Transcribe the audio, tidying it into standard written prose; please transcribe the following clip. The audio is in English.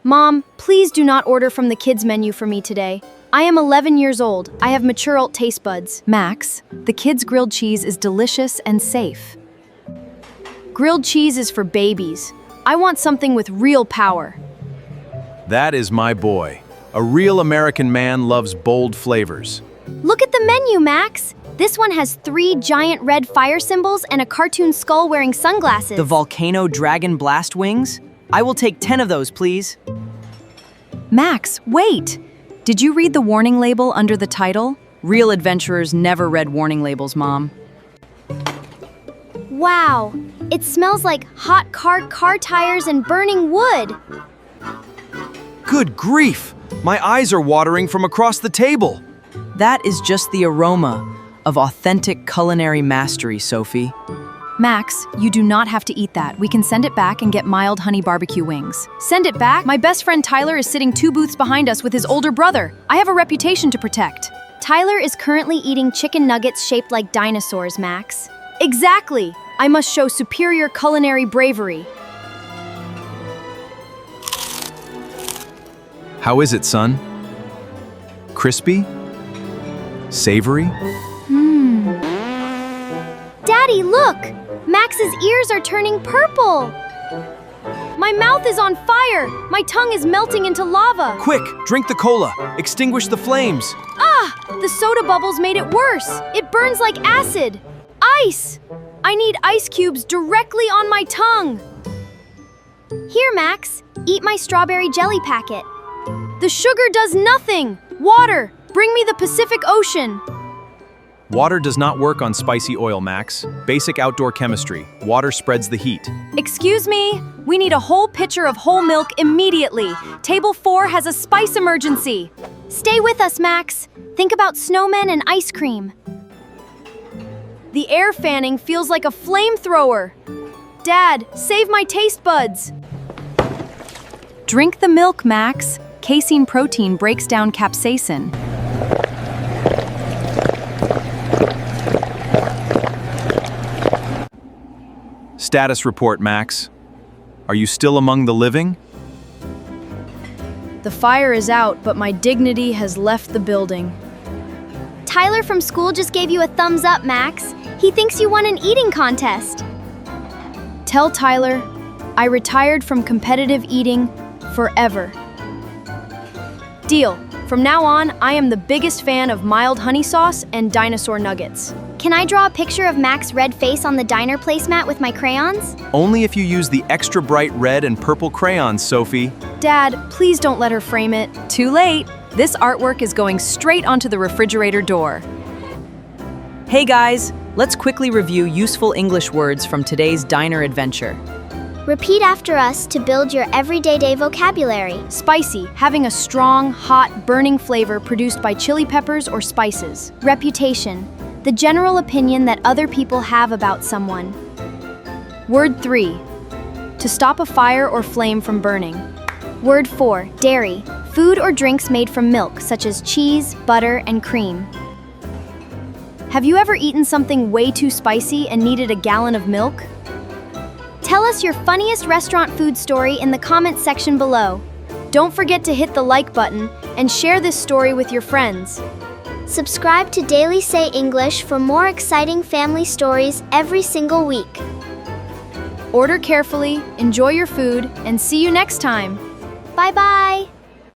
Mom, please do not order from the kids' menu for me today. I am 11 years old. I have mature taste buds. Max, the kids' grilled cheese is delicious and safe. Grilled cheese is for babies. I want something with real power. That is my boy. A real American man loves bold flavors. Look at the menu, Max. This one has 3 giant red fire symbols and a cartoon skull wearing sunglasses. The Volcano Dragon Blast Wings? I will take 10 of those, please. Max, wait! Did you read the warning label under the title? Real adventurers never read warning labels, Mom. Wow, it smells like hot car tires and burning wood. Good grief! My eyes are watering from across the table. That is just the aroma of authentic culinary mastery, Sophie. Max, you do not have to eat that. We can send it back and get mild honey barbecue wings. Send it back? My best friend Tyler is sitting 2 booths behind us with his older brother. I have a reputation to protect. Tyler is currently eating chicken nuggets shaped like dinosaurs, Max. Exactly! I must show superior culinary bravery. How is it, son? Crispy? Savory? Daddy, look! Max's ears are turning purple! My mouth is on fire! My tongue is melting into lava! Quick, drink the cola. Extinguish the flames. Ah! The soda bubbles made it worse! It burns like acid! Ice! I need ice cubes directly on my tongue! Here, Max. Eat my strawberry jelly packet. The sugar does nothing! Water! Bring me the Pacific Ocean! Water does not work on spicy oil, Max. Basic outdoor chemistry. Water spreads the heat. Excuse me? We need a whole pitcher of whole milk immediately. Table 4 has a spice emergency. Stay with us, Max. Think about snowmen and ice cream. The air fanning feels like a flamethrower. Dad, save my taste buds. Drink the milk, Max. Casein protein breaks down capsaicin. Status report, Max. Are you still among the living? The fire is out, but my dignity has left the building. Tyler from school just gave you a thumbs up, Max. He thinks you won an eating contest. Tell Tyler, I retired from competitive eating forever. Deal. From now on, I am the biggest fan of mild honey sauce and dinosaur nuggets. Can I draw a picture of Max's red face on the diner placemat with my crayons? Only if you use the extra bright red and purple crayons, Sophie. Dad, please don't let her frame it. Too late. This artwork is going straight onto the refrigerator door. Hey guys, let's quickly review useful English words from today's diner adventure. Repeat after us to build your everyday vocabulary. Spicy, having a strong, hot, burning flavor produced by chili peppers or spices. Reputation, the general opinion that other people have about someone. Word 3, to stop a fire or flame from burning. Word 4, dairy, food or drinks made from milk, such as cheese, butter, and cream. Have you ever eaten something way too spicy and needed a gallon of milk? Tell us your funniest restaurant food story in the comments section below. Don't forget to hit the like button and share this story with your friends. Subscribe to DailySay English for more exciting family stories every single week. Order carefully, enjoy your food, and see you next time. Bye-bye!